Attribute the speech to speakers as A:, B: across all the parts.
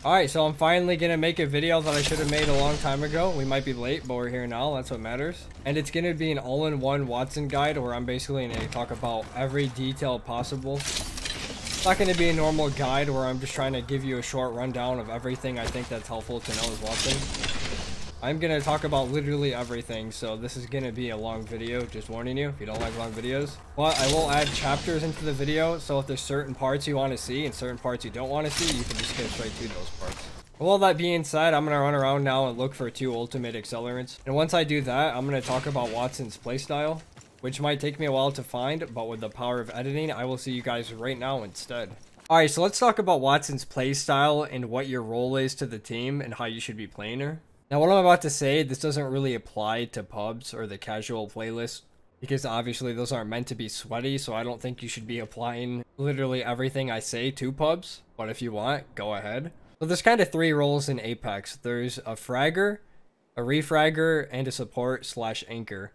A: Alright, so I'm finally gonna make a video that I should have made a long time ago. We might be late, but we're here now. That's what matters. And it's gonna be an all-in-one Wattson guide where I'm basically gonna talk about every detail possible. It's not gonna be a normal guide where I'm just trying to give you a short rundown of everything I think that's helpful to know as Wattson. I'm gonna talk about literally everything, so this is gonna be a long video, just warning you if you don't like long videos. But I will add chapters into the video, so if there's certain parts you want to see and certain parts you don't want to see, you can just get straight to those parts. With all that being said, I'm gonna run around now and look for 2 ultimate accelerants. And once I do that, I'm gonna talk about Wattson's playstyle, which might take me a while to find, but with the power of editing, I will see you guys right now instead. Alright, so let's talk about Wattson's playstyle and what your role is to the team and how you should be playing her. Now, what I'm about to say, this doesn't really apply to pubs or the casual playlist, because obviously those aren't meant to be sweaty, so I don't think you should be applying literally everything I say to pubs, but if you want, go ahead. So there's kind of 3 roles in Apex. There's a fragger, a refragger, and a support/anchor.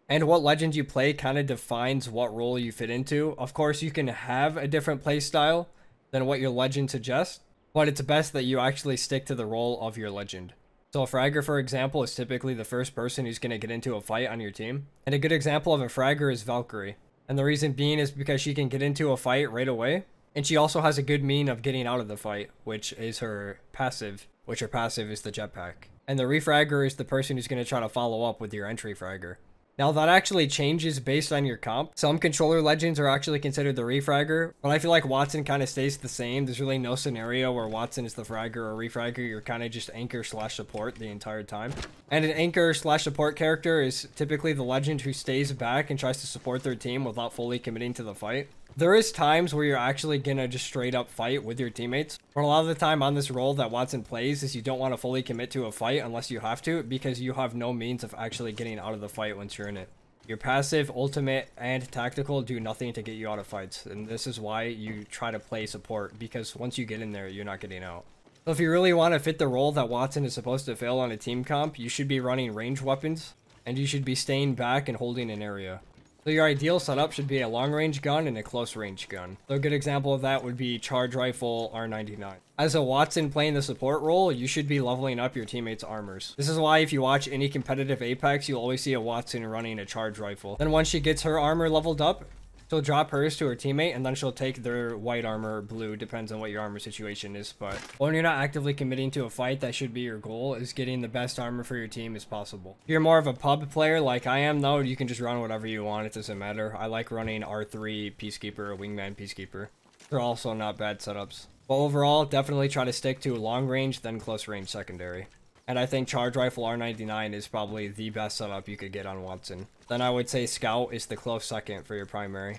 A: And what legend you play kind of defines what role you fit into. Of course, you can have a different playstyle than what your legend suggests, but it's best that you actually stick to the role of your legend. So a fragger, for example, is typically the first person who's going to get into a fight on your team. And a good example of a fragger is Valkyrie. And the reason being is because she can get into a fight right away. And she also has a good mean of getting out of the fight, which is her passive, which her passive is the jetpack. And the refragger is the person who's going to try to follow up with your entry fragger. Now that actually changes based on your comp. Some controller legends are actually considered the refragger, but I feel like Wattson kind of stays the same. There's really no scenario where Wattson is the fragger or refragger. You're kind of just anchor/support the entire time. And an anchor/support character is typically the legend who stays back and tries to support their team without fully committing to the fight. There is times where you're actually gonna just straight up fight with your teammates, but a lot of the time on this role that Wattson plays is you don't want to fully commit to a fight unless you have to, because you have no means of actually getting out of the fight once you're in it. Your passive, ultimate, and tactical do nothing to get you out of fights, and this is why you try to play support, because once you get in there, you're not getting out. So if you really want to fit the role that Wattson is supposed to fill on a team comp, you should be running ranged weapons, and you should be staying back and holding an area. So your ideal setup should be a long-range gun and a close-range gun. So a good example of that would be Charge Rifle R99. As a Wattson playing the support role, you should be leveling up your teammates' armors. This is why if you watch any competitive Apex, you'll always see a Wattson running a Charge Rifle. Then once she gets her armor leveled up, she'll drop hers to her teammate, and then she'll take their white armor or blue, depends on what your armor situation is. But when you're not actively committing to a fight, that should be your goal, is getting the best armor for your team as possible. If you're more of a pub player like I am, though, you can just run whatever you want. It doesn't matter. I like running R3 Peacekeeper or Wingman Peacekeeper. They're also not bad setups. But overall, definitely try to stick to long range, then close range secondary. And I think Charge Rifle R99 is probably the best setup you could get on Wattson. Then I would say Scout is the close second for your primary.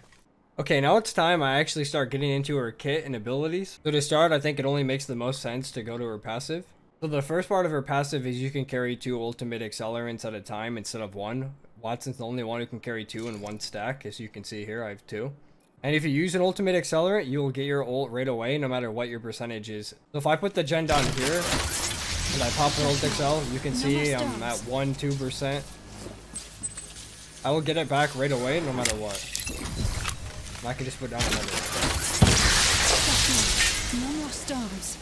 A: Okay, now it's time I actually start getting into her kit and abilities. So to start, I think it only makes the most sense to go to her passive. So the first part of her passive is you can carry 2 ultimate accelerants at a time instead of 1. Wattson's the only one who can carry 2 in 1 stack, as you can see here, I have 2. And if you use an ultimate accelerant, you will get your ult right away, no matter what your percentage is. So if I put the gen down here, and I pop an ult excel, you can see I'm at 1-2%. I will get it back right away, no matter what. And I can just put down another.
B: No more stars.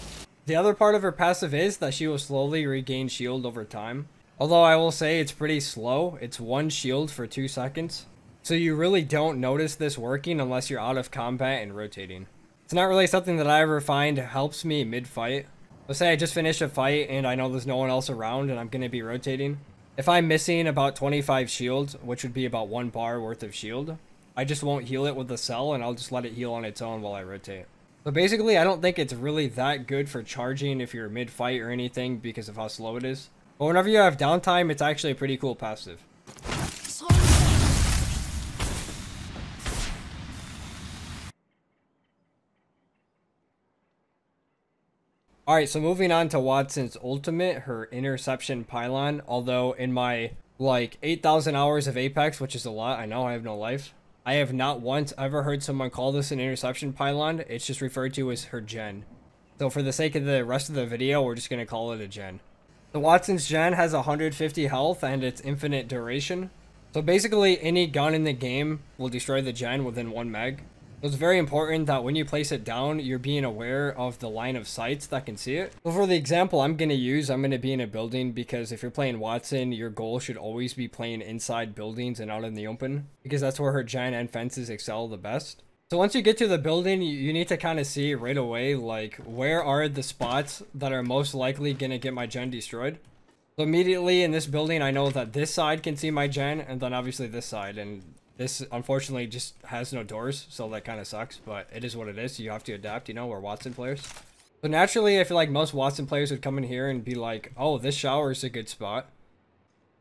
A: The other part of her passive is that she will slowly regain shield over time. Although I will say it's pretty slow. It's 1 shield for 2 seconds. So you really don't notice this working unless you're out of combat and rotating. It's not really something that I ever find helps me mid-fight. Let's say I just finished a fight and I know there's no one else around and I'm going to be rotating. If I'm missing about 25 shields, which would be about 1 bar worth of shield, I just won't heal it with a cell and I'll just let it heal on its own while I rotate. So basically, I don't think it's really that good for charging if you're mid-fight or anything because of how slow it is. But whenever you have downtime, it's actually a pretty cool passive. Alright, so moving on to Wattson's ultimate, her interception pylon. Although in my, 8,000 hours of Apex, which is a lot, I know I have no life, I have not once ever heard someone call this an interception pylon. It's just referred to as her gen. So for the sake of the rest of the video, we're just going to call it a gen. The Wattson's gen has 150 health and it's infinite duration. So basically any gun in the game will destroy the gen within 1 meg. So it's very important that when you place it down, you're being aware of the line of sights that can see it. So for the example I'm going to use, I'm going to be in a building because if you're playing Watson, your goal should always be playing inside buildings and out in the open because that's where her gen and fences excel the best. So once you get to the building, you need to kind of see right away, like, where are the spots that are most likely going to get my gen destroyed. So immediately in this building, I know that this side can see my gen, and then obviously this side, and this unfortunately just has no doors, so that kind of sucks, but it is what it is. You have to adapt, you know, we're Wattson players. So naturally, I feel like most Wattson players would come in here and be like, oh, this shower is a good spot.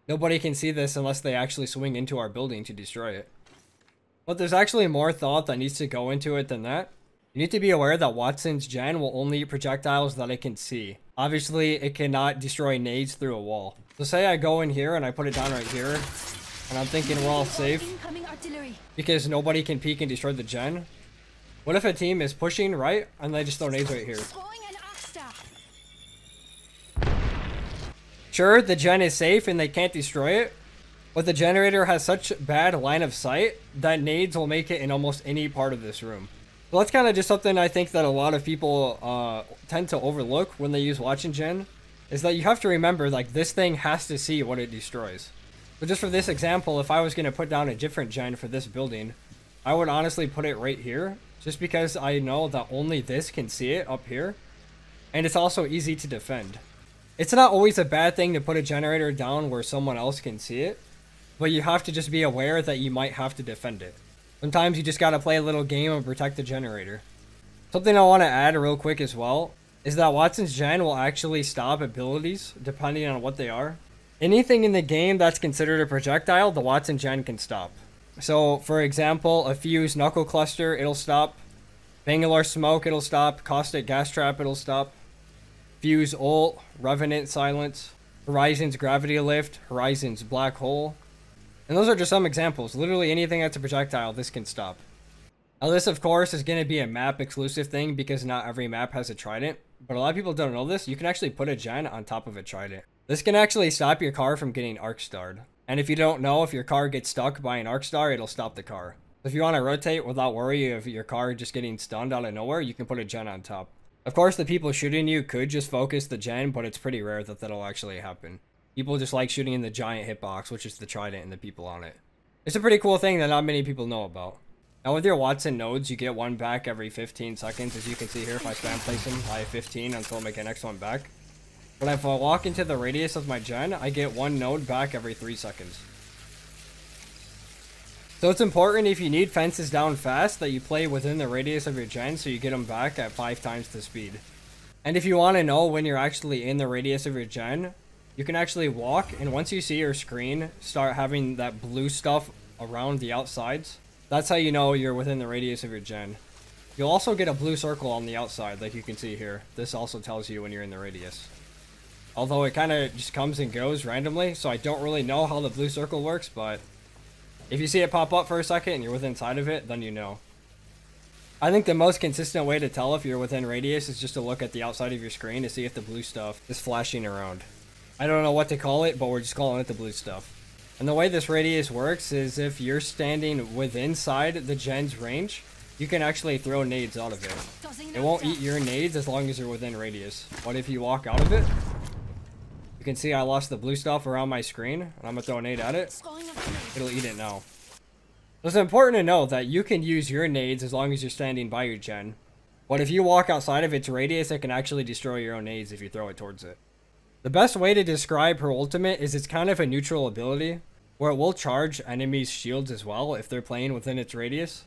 A: Nobody can see this unless they actually swing into our building to destroy it. But there's actually more thought that needs to go into it than that. You need to be aware that Watson's gen will only eat projectiles that it can see. Obviously, it cannot destroy nades through a wall. So say I go in here and I put it down right here, and I'm thinking we're all safe because nobody can peek and destroy the gen. What if a team is pushing right and they just throw nades right here? Sure, the gen is safe and they can't destroy it, but the generator has such bad line of sight that nades will make it in almost any part of this room. So that's kind of just something I think that a lot of people tend to overlook when they use Watson gen, is that you have to remember, like, this thing has to see what it destroys. So just for this example, if I was going to put down a different gen for this building, I would honestly put it right here, just because I know that only this can see it up here, and it's also easy to defend. It's not always a bad thing to put a generator down where someone else can see it, but you have to just be aware that you might have to defend it. Sometimes you just gotta play a little game and protect the generator. Something I want to add real quick as well is that Watson's gen will actually stop abilities depending on what they are. Anything in the game that's considered a projectile, the Wattson gen can stop. So for example, a fuse knuckle cluster, it'll stop. Bangalore smoke, it'll stop. Caustic gas trap, it'll stop. Fuse ult, revenant silence, Horizon's gravity lift, Horizon's black hole. And those are just some examples. Literally anything that's a projectile, this can stop. Now this, of course, is going to be a map exclusive thing because not every map has a trident. But a lot of people don't know this. You can actually put a gen on top of a trident. This can actually stop your car from getting arc starred. And if you don't know, if your car gets stuck by an arc star, it'll stop the car. If you want to rotate without worry of your car just getting stunned out of nowhere, you can put a gen on top. Of course, the people shooting you could just focus the gen, but it's pretty rare that that'll actually happen. People just like shooting in the giant hitbox, which is the trident and the people on it. It's a pretty cool thing that not many people know about. Now with your Wattson nodes, you get one back every 15 seconds. As you can see here, if I spam place them, I have 15 until I make the next one back. But if I walk into the radius of my gen, I get one node back every 3 seconds. So it's important if you need fences down fast that you play within the radius of your gen so you get them back at 5 times the speed. And if you want to know when you're actually in the radius of your gen, you can actually walk, and once you see your screen start having that blue stuff around the outsides, that's how you know you're within the radius of your gen. You'll also get a blue circle on the outside, like you can see here. This also tells you when you're in the radius. Although it kind of just comes and goes randomly, so I don't really know how the blue circle works, but if you see it pop up for a second and you're within sight of it, then you know. I think the most consistent way to tell if you're within radius is just to look at the outside of your screen to see if the blue stuff is flashing around. I don't know what to call it, but we're just calling it the blue stuff. And the way this radius works is if you're standing within inside the gen's range, you can actually throw nades out of it. It won't eat your nades as long as you're within radius. But if you walk out of it, you can see I lost the blue stuff around my screen, and I'm gonna throw a nade at it. It'll eat it now. So it's important to know that you can use your nades as long as you're standing by your gen. But if you walk outside of its radius, it can actually destroy your own nades if you throw it towards it. The best way to describe her ultimate is it's kind of a neutral ability, where it will charge enemies' shields as well if they're playing within its radius.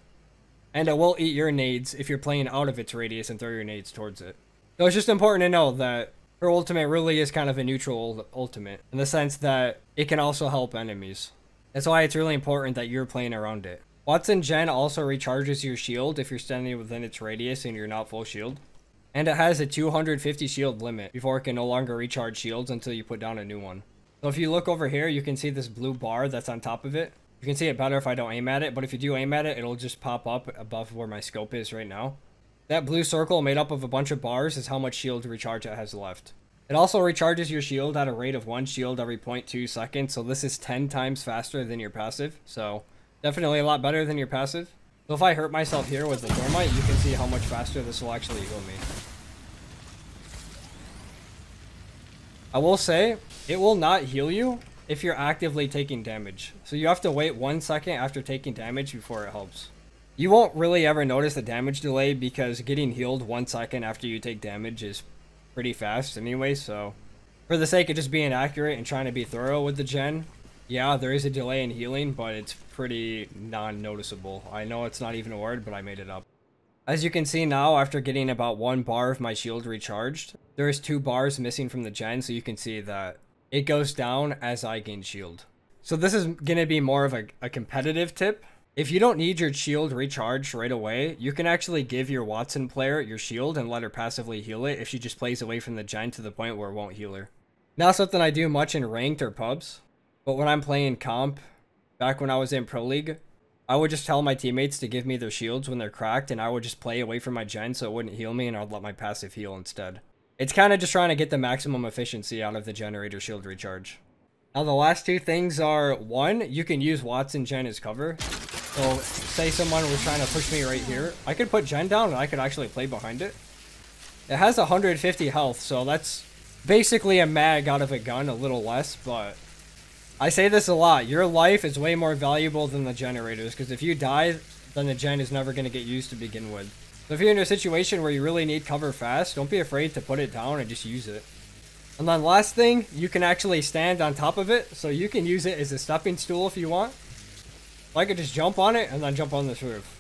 A: And it will eat your nades if you're playing out of its radius and throw your nades towards it. So it's just important to know that her ultimate really is kind of a neutral ultimate, in the sense that it can also help enemies. That's why it's really important that you're playing around it. Wattson gen also recharges your shield if you're standing within its radius and you're not full shield. And it has a 250 shield limit before it can no longer recharge shields until you put down a new one. So if you look over here, you can see this blue bar that's on top of it. You can see it better if I don't aim at it, but if you do aim at it, it'll just pop up above where my scope is right now. That blue circle made up of a bunch of bars is how much shield recharge it has left. It also recharges your shield at a rate of 1 shield every 0.2 seconds, so this is 10 times faster than your passive, so definitely a lot better than your passive. So if I hurt myself here with the thermite, you can see how much faster this will actually heal me. I will say, it will not heal you if you're actively taking damage. So you have to wait 1 second after taking damage before it helps. You won't really ever notice the damage delay because getting healed 1 second after you take damage is pretty fast anyway, so for the sake of just being accurate and trying to be thorough with the gen, yeah, there is a delay in healing, but it's pretty non-noticeable. I know it's not even a word, but I made it up. As you can see now, after getting about 1 bar of my shield recharged, there is 2 bars missing from the gen, so you can see that it goes down as I gain shield. So this is going to be more of a competitive tip. If you don't need your shield recharged right away, you can actually give your Wattson player your shield and let her passively heal it if she just plays away from the gen to the point where it won't heal her. Not something I do much in ranked or pubs, but when I'm playing comp, back when I was in Pro League, I would just tell my teammates to give me their shields when they're cracked, and I would just play away from my gen so it wouldn't heal me, and I'd let my passive heal instead. It's kind of just trying to get the maximum efficiency out of the generator shield recharge. Now the last 2 things are, 1, you can use Wattson gen as cover. So say someone was trying to push me right here, I could put gen down and I could actually play behind it. It has 150 health, so that's basically a mag out of a gun, a little less, but I say this a lot. Your life is way more valuable than the generators, because if you die, then the gen is never going to get used to begin with. So if you're in a situation where you really need cover fast, don't be afraid to put it down and just use it. And then last thing, you can actually stand on top of it, so you can use it as a stepping stool if you want. I could just jump on it and then jump on this roof.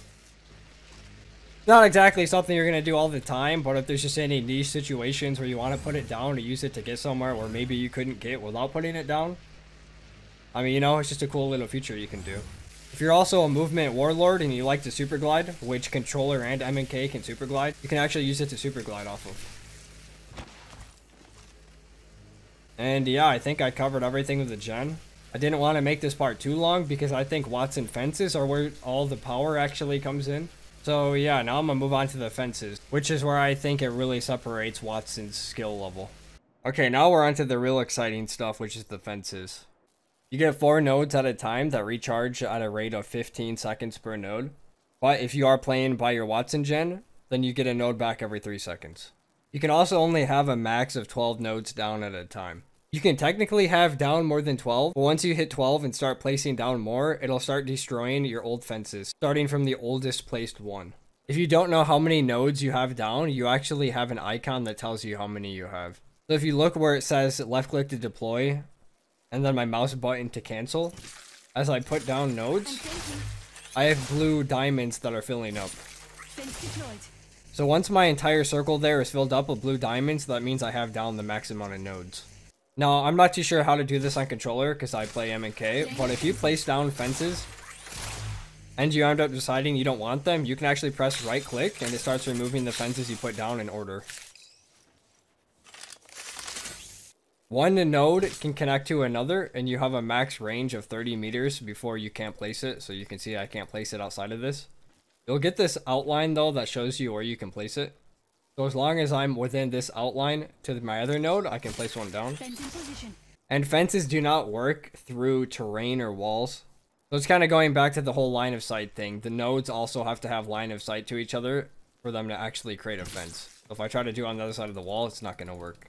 A: Not exactly something you're going to do all the time, but if there's just any niche situations where you want to put it down to use it to get somewhere where maybe you couldn't get without putting it down, I mean, you know, it's just a cool little feature you can do. If you're also a movement warlord and you like to super glide, which controller and M&K can super glide, you can actually use it to super glide off of. And yeah, I think I covered everything with the gen. I didn't want to make this part too long because I think Wattson Fences are where all the power actually comes in. So yeah, now I'm going to move on to the fences, which is where I think it really separates Wattson's skill level. Okay, now we're on to the real exciting stuff, which is the fences. You get 4 nodes at a time that recharge at a rate of 15 seconds per node. But if you are playing by your Wattson gen, then you get a node back every 3 seconds. You can also only have a max of 12 nodes down at a time. You can technically have down more than 12, but once you hit 12 and start placing down more, it'll start destroying your old fences, starting from the oldest placed one. If you don't know how many nodes you have down, you actually have an icon that tells you how many you have. So if you look where it says left click to deploy, and then my mouse button to cancel, as I put down nodes, I have blue diamonds that are filling up. So once my entire circle there is filled up with blue diamonds, that means I have down the max amount of nodes. Now, I'm not too sure how to do this on controller because I play M&K, but if you place down fences and you end up deciding you don't want them, you can actually press right click and it starts removing the fences you put down in order. One node can connect to another and you have a max range of 30 meters before you can't place it, so you can see I can't place it outside of this. You'll get this outline though that shows you where you can place it. So as long as I'm within this outline to my other node, I can place one down. And fences do not work through terrain or walls. So it's kind of going back to the whole line of sight thing. The nodes also have to have line of sight to each other for them to actually create a fence. So if I try to do it on the other side of the wall, it's not going to work.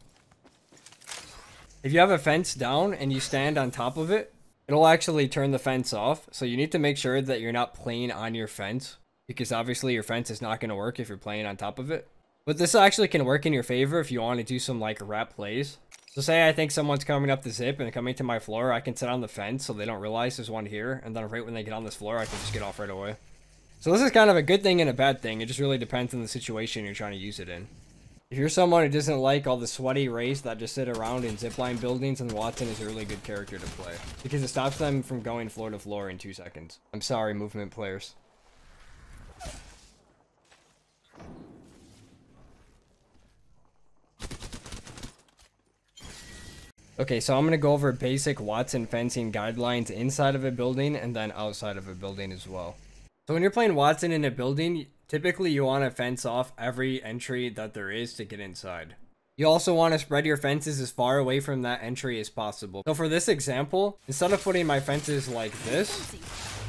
A: If you have a fence down and you stand on top of it, it'll actually turn the fence off. So you need to make sure that you're not playing on your fence, because obviously your fence is not going to work if you're playing on top of it. But this actually can work in your favor if you want to do some like rap plays. So say I think someone's coming up the zip and coming to my floor, I can sit on the fence so they don't realize there's one here, and then right when they get on this floor, I can just get off right away. So this is kind of a good thing and a bad thing. It just really depends on the situation you're trying to use it in. If you're someone who doesn't like all the sweaty race that just sit around in zipline buildings, then Watton is a really good character to play, because it stops them from going floor to floor in 2 seconds. I'm sorry, movement players. Okay, so I'm going to go over basic Wattson fencing guidelines inside of a building and then outside of a building as well. So when you're playing Wattson in a building, typically you want to fence off every entry that there is to get inside. You also want to spread your fences as far away from that entry as possible. So for this example, instead of putting my fences like this,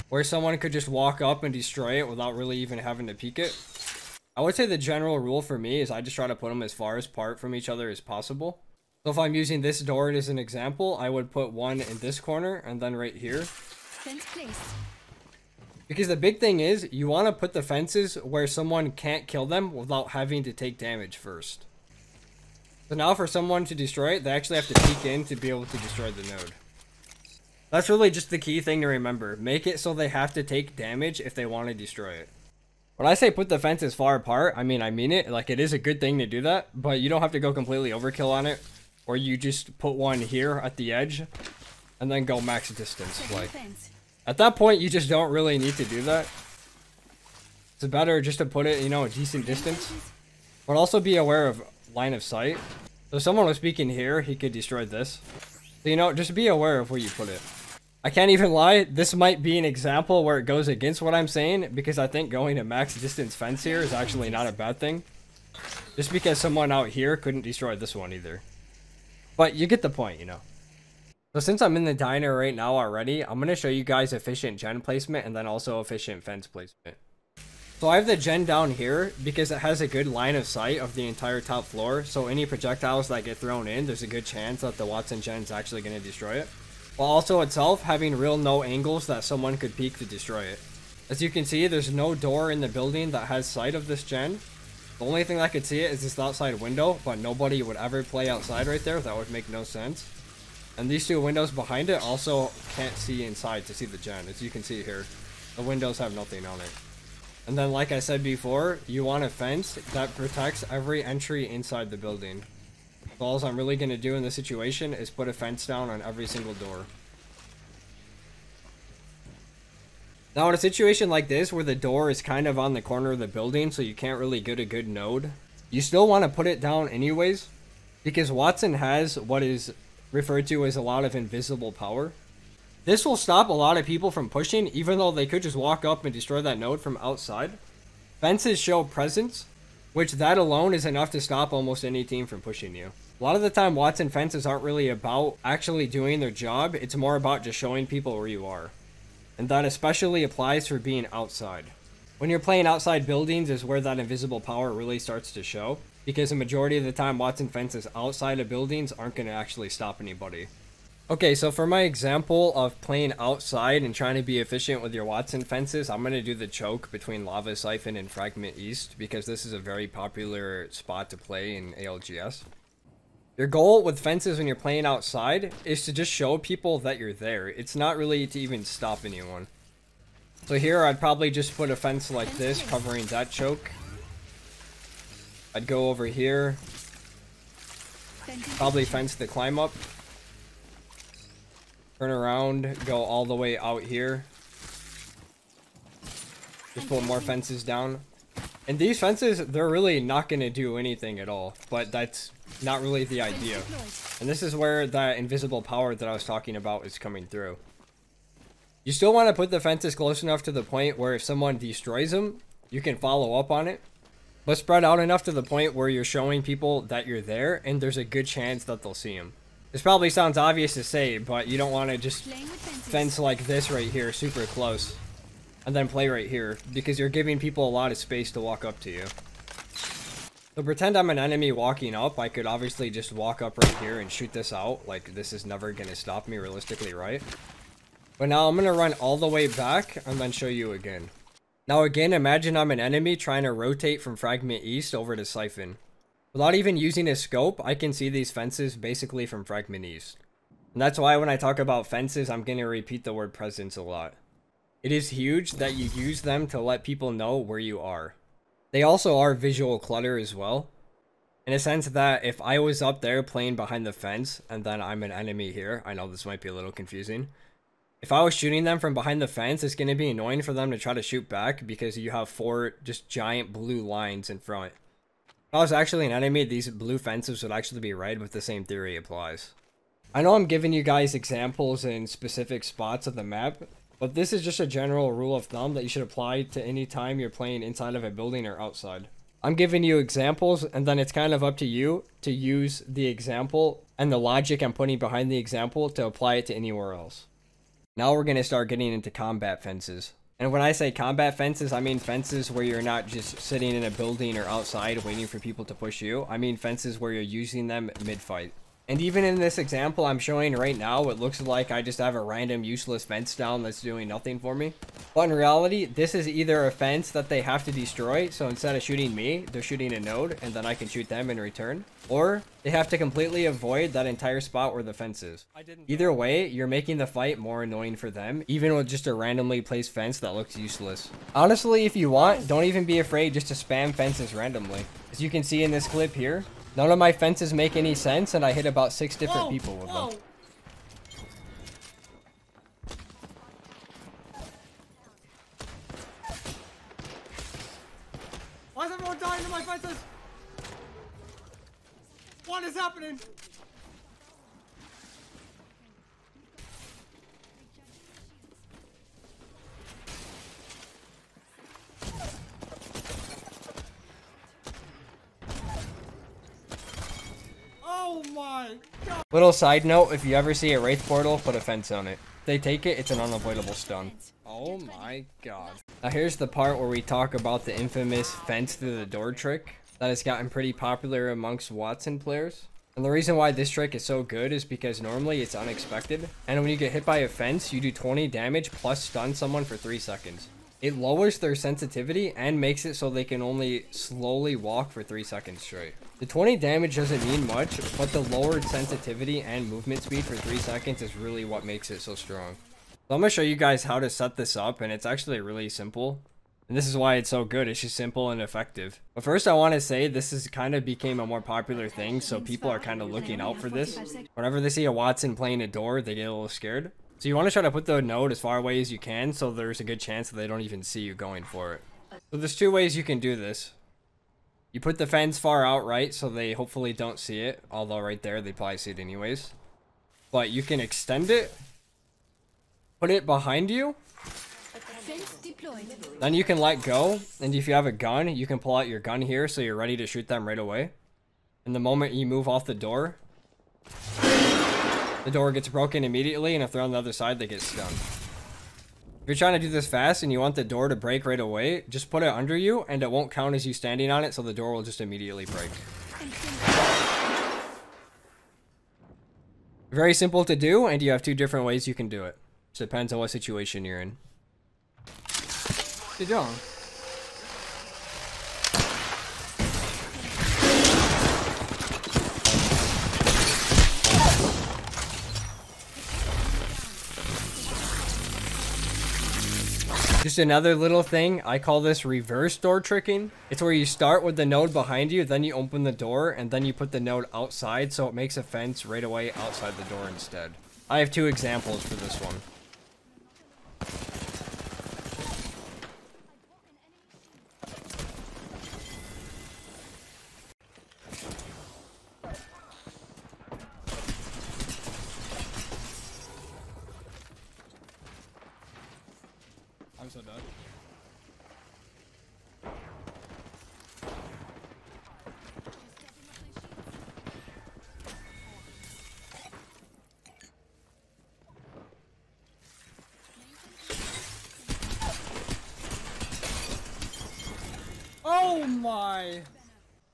A: where someone could just walk up and destroy it without really even having to peek it. I would say the general rule for me is I just try to put them as far apart from each other as possible. So if I'm using this door as an example, I would put one in this corner and then right here.
B: Fence placed.
A: Because the big thing is, you want to put the fences where someone can't kill them without having to take damage first. So now for someone to destroy it, they actually have to peek in to be able to destroy the node. That's really just the key thing to remember. Make it so they have to take damage if they want to destroy it. When I say put the fences far apart, I mean it. Like, it is a good thing to do that, but you don't have to go completely overkill on it. Or you just put one here at the edge and then go max distance. Like, at that point, you just don't really need to do that. It's better just to put it, you know, a decent distance. But also be aware of line of sight. So if someone was speaking here, he could destroy this. So, you know, just be aware of where you put it. I can't even lie, this might be an example where it goes against what I'm saying, because I think going to max distance fence here is actually not a bad thing. Just because someone out here couldn't destroy this one either. But you get the point, you know. So since I'm in the diner right now already, I'm going to show you guys efficient gen placement and then also efficient fence placement. So I have the gen down here because it has a good line of sight of the entire top floor. So any projectiles that get thrown in, there's a good chance that the Wattson gen is actually going to destroy it. While also itself having real no angles that someone could peek to destroy it. As you can see, there's no door in the building that has sight of this gen. The only thing that could see it is this outside window, but nobody would ever play outside right there. That would make no sense. And these two windows behind it also can't see inside to see the gen. As you can see here, the windows have nothing on it. And then, like I said before, you want a fence that protects every entry inside the building. So all I'm really going to do in this situation is put a fence down on every single door. Now in a situation like this where the door is kind of on the corner of the building so you can't really get a good node, you still want to put it down anyways, because Watson has what is referred to as a lot of invisible power. This will stop a lot of people from pushing, even though they could just walk up and destroy that node from outside. Fences show presence, which that alone is enough to stop almost any team from pushing you. A lot of the time, Wattson Fences aren't really about actually doing their job. It's more about just showing people where you are. And that especially applies for being outside. When you're playing outside buildings is where that invisible power really starts to show. Because the majority of the time, Wattson Fences outside of buildings aren't going to actually stop anybody. Okay, so for my example of playing outside and trying to be efficient with your Wattson Fences, I'm going to do the choke between Lava Siphon and Fragment East, because this is a very popular spot to play in ALGS. Your goal with fences when you're playing outside is to just show people that you're there. It's not really to even stop anyone. So here I'd probably just put a fence like this covering that choke. I'd go over here. Probably fence the climb up. Turn around, go all the way out here. Just put more fences down. And these fences, they're really not going to do anything at all. But that's not really the idea. And this is where that invisible power that I was talking about is coming through. You still want to put the fences close enough to the point where if someone destroys them, you can follow up on it. But spread out enough to the point where you're showing people that you're there and there's a good chance that they'll see them. This probably sounds obvious to say, but you don't want to just fence like this right here super close. And then play right here, because you're giving people a lot of space to walk up to you. So pretend I'm an enemy walking up. I could obviously just walk up right here and shoot this out. Like, this is never going to stop me realistically, right? But now I'm going to run all the way back and then show you again. Now again, imagine I'm an enemy trying to rotate from Fragment East over to Siphon. Without even using a scope, I can see these fences basically from Fragment East. And that's why when I talk about fences, I'm going to repeat the word presence a lot. It is huge that you use them to let people know where you are. They also are visual clutter as well. In a sense that if I was up there playing behind the fence and then I'm an enemy here, I know this might be a little confusing. If I was shooting them from behind the fence, it's going to be annoying for them to try to shoot back because you have 4 just giant blue lines in front. If I was actually an enemy, these blue fences would actually be red, but the same theory applies. I know I'm giving you guys examples in specific spots of the map, but this is just a general rule of thumb that you should apply to any time you're playing inside of a building or outside. I'm giving you examples, and then it's kind of up to you to use the example and the logic I'm putting behind the example to apply it to anywhere else. Now we're going to start getting into combat fences. And when I say combat fences, I mean fences where you're not just sitting in a building or outside waiting for people to push you. I mean fences where you're using them mid-fight. And even in this example I'm showing right now, it looks like I just have a random useless fence down that's doing nothing for me. But in reality, this is either a fence that they have to destroy, so instead of shooting me, they're shooting a node, and then I can shoot them in return. Or they have to completely avoid that entire spot where the fence is. Either way, you're making the fight more annoying for them, even with just a randomly placed fence that looks useless. Honestly, if you want, don't even be afraid just to spam fences randomly. As you can see in this clip here, none of my fences make any sense, and I hit about 6 different people with them.
C: Why is everyone dying to my fences? What is happening? Oh my god.
A: Little side note, if you ever see a Wraith portal, put a fence on it. If they take it, it's an unavoidable stun. Oh my god. Now here's the part where we talk about the infamous fence through the door trick that has gotten pretty popular amongst Wattson players. And the reason why this trick is so good is because normally it's unexpected. And when you get hit by a fence, you do 20 damage plus stun someone for 3 seconds. It lowers their sensitivity and makes it so they can only slowly walk for 3 seconds straight. The 20 damage doesn't mean much, but the lowered sensitivity and movement speed for 3 seconds is really what makes it so strong. So I'm going to show you guys how to set this up, and it's actually really simple. And this is why it's so good. It's just simple and effective. But first I want to say this is kind of became a more popular thing, so people are kind of looking out for this. Whenever they see a Wattson playing a door, they get a little scared. So you want to try to put the node as far away as you can, so there's a good chance that they don't even see you going for it. So there's 2 ways you can do this. You put the fence far out right, so they hopefully don't see it. Although right there, they probably see it anyways. But you can extend it. Put it behind you. Then you can let go, and if you have a gun, you can pull out your gun here so you're ready to shoot them right away. And the moment you move off the door gets broken immediately, and if they're on the other side, they get stunned. If you're trying to do this fast and you want the door to break right away, just put it under you, and it won't count as you standing on it, so the door will just immediately break. Very simple to do, and you have 2 different ways you can do it. Just depends on what situation you're in.
C: What are you doing?
A: Just another little thing, I call this reverse door tricking. It's where you start with the node behind you, then you open the door, and then you put the node outside, so it makes a fence right away outside the door instead. I have 2 examples for this one.
C: I'm so done. Oh my!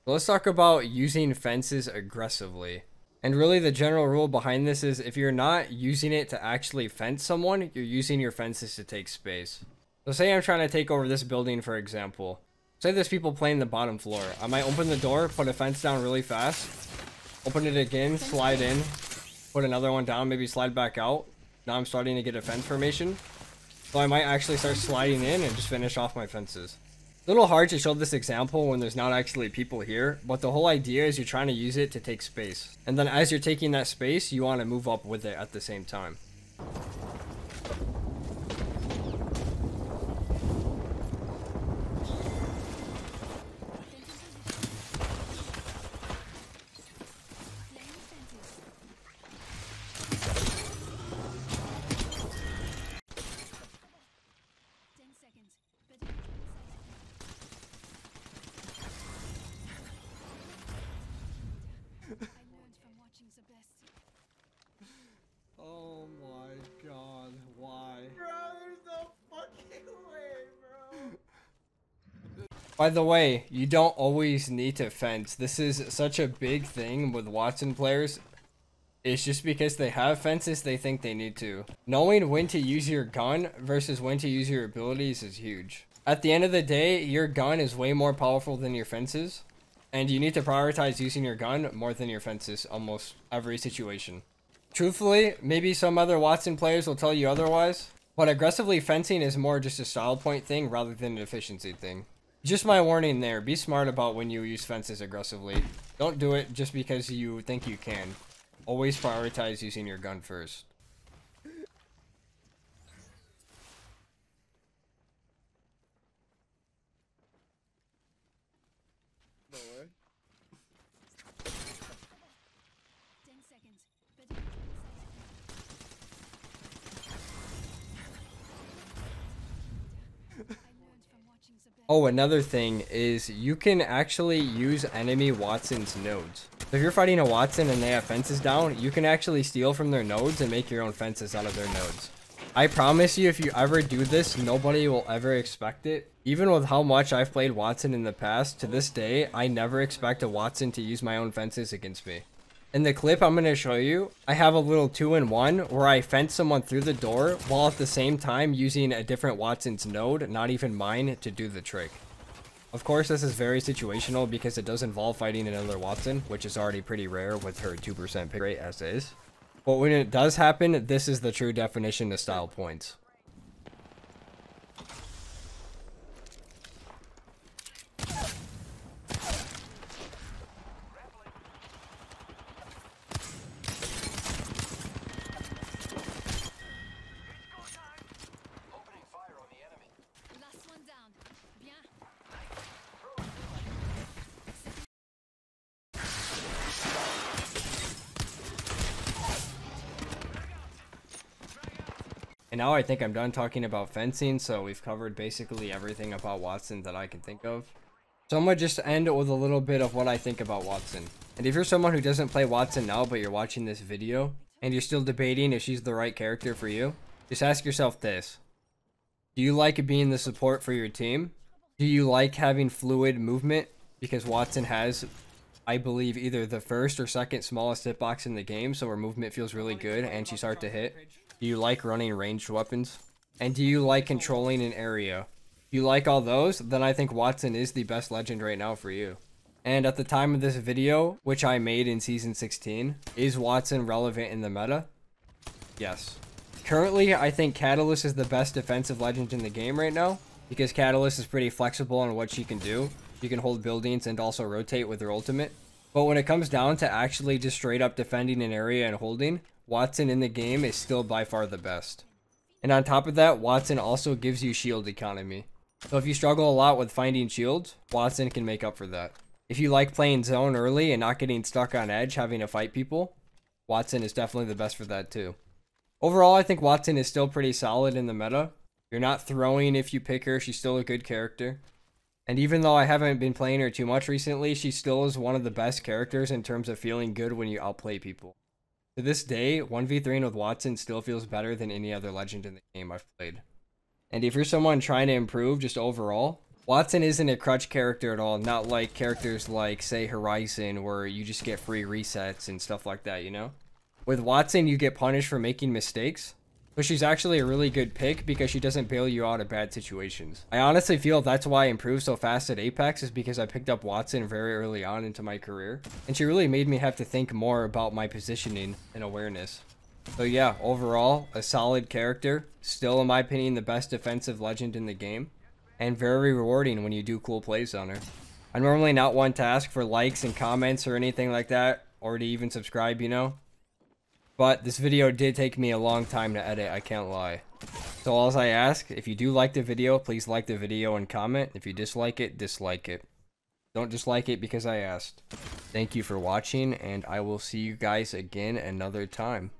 A: So let's talk about using fences aggressively. And really the general rule behind this is if you're not using it to actually fence someone, you're using your fences to take space. So say I'm trying to take over this building, for example. Say there's people playing the bottom floor. I might open the door, put a fence down really fast, open it again, slide in, put another one down, maybe slide back out. Now I'm starting to get a fence formation. So I might actually start sliding in and just finish off my fences. A little hard to show this example when there's not actually people here, but the whole idea is you're trying to use it to take space. And then as you're taking that space, you want to move up with it at the same time.
C: Oh my god, why?
D: Bro, there's no fucking way, bro.
A: By the way, you don't always need to fence. This is such a big thing with Wattson players. It's just because they have fences, they think they need to. Knowing when to use your gun versus when to use your abilities is huge. At the end of the day, your gun is way more powerful than your fences. And you need to prioritize using your gun more than your fences almost every situation. Truthfully, maybe some other Wattson players will tell you otherwise, but aggressively fencing is more just a style point thing rather than an efficiency thing. Just my warning there, be smart about when you use fences aggressively. Don't do it just because you think you can. Always prioritize using your gun first.
D: No way.
B: 10 seconds. Better I learned from watching the best.
A: Oh, another thing is you can actually use enemy Wattson's nodes. So if you're fighting a Wattson and they have fences down, you can actually steal from their nodes and make your own fences out of their nodes. I promise you, if you ever do this, nobody will ever expect it. Even with how much I've played Watson in the past, to this day, I never expect a Wattson to use my own fences against me. In the clip I'm going to show you, I have a little 2-in-1 where I fence someone through the door while at the same time using a different Wattson's node, not even mine, to do the trick. Of course, this is very situational because it does involve fighting another Watson, which is already pretty rare with her 2% pick rate as is. But when it does happen, this is the true definition of style points.
B: Last one down. Bien.
A: And now I think I'm done talking about fencing, so we've covered basically everything about Wattson that I can think of. So I'm going to just end with a little bit of what I think about Wattson. And if you're someone who doesn't play Wattson now, but you're watching this video, and you're still debating if she's the right character for you, just ask yourself this. Do you like being the support for your team? Do you like having fluid movement? Because Wattson has, I believe, either the first or second smallest hitbox in the game, so her movement feels really good and she's hard to hit. Do you like running ranged weapons? And do you like controlling an area? If you like all those, then I think Wattson is the best legend right now for you. And at the time of this video, which I made in Season 16, is Wattson relevant in the meta? Yes. Currently, I think Kasellos is the best defensive legend in the game right now, because Kasellos is pretty flexible on what she can do. She can hold buildings and also rotate with her ultimate. But when it comes down to actually just straight up defending an area and holding, Wattson in the game is still by far the best. And on top of that, Wattson also gives you shield economy. So if you struggle a lot with finding shields, Wattson can make up for that. If you like playing zone early and not getting stuck on edge having to fight people, Wattson is definitely the best for that too. Overall, I think Wattson is still pretty solid in the meta. You're not throwing if you pick her, she's still a good character. And even though I haven't been playing her too much recently, she still is one of the best characters in terms of feeling good when you outplay people. To this day, 1v3ing with Wattson still feels better than any other legend in the game I've played. And if you're someone trying to improve just overall, Wattson isn't a crutch character at all, not like characters like, say, Horizon, where you just get free resets and stuff like that, you know? With Wattson, you get punished for making mistakes, but she's actually a really good pick because she doesn't bail you out of bad situations. I honestly feel that's why I improved so fast at Apex, is because I picked up Wattson very early on into my career, and she really made me have to think more about my positioning and awareness. So yeah, overall, a solid character, still in my opinion the best defensive legend in the game, and very rewarding when you do cool plays on her. I'm normally not one to ask for likes and comments or anything like that, or to even subscribe, you know? But this video did take me a long time to edit, I can't lie. So all I ask, if you do like the video, please like the video and comment. If you dislike it, dislike it. Don't dislike it because I asked. Thank you for watching, and I will see you guys again another time.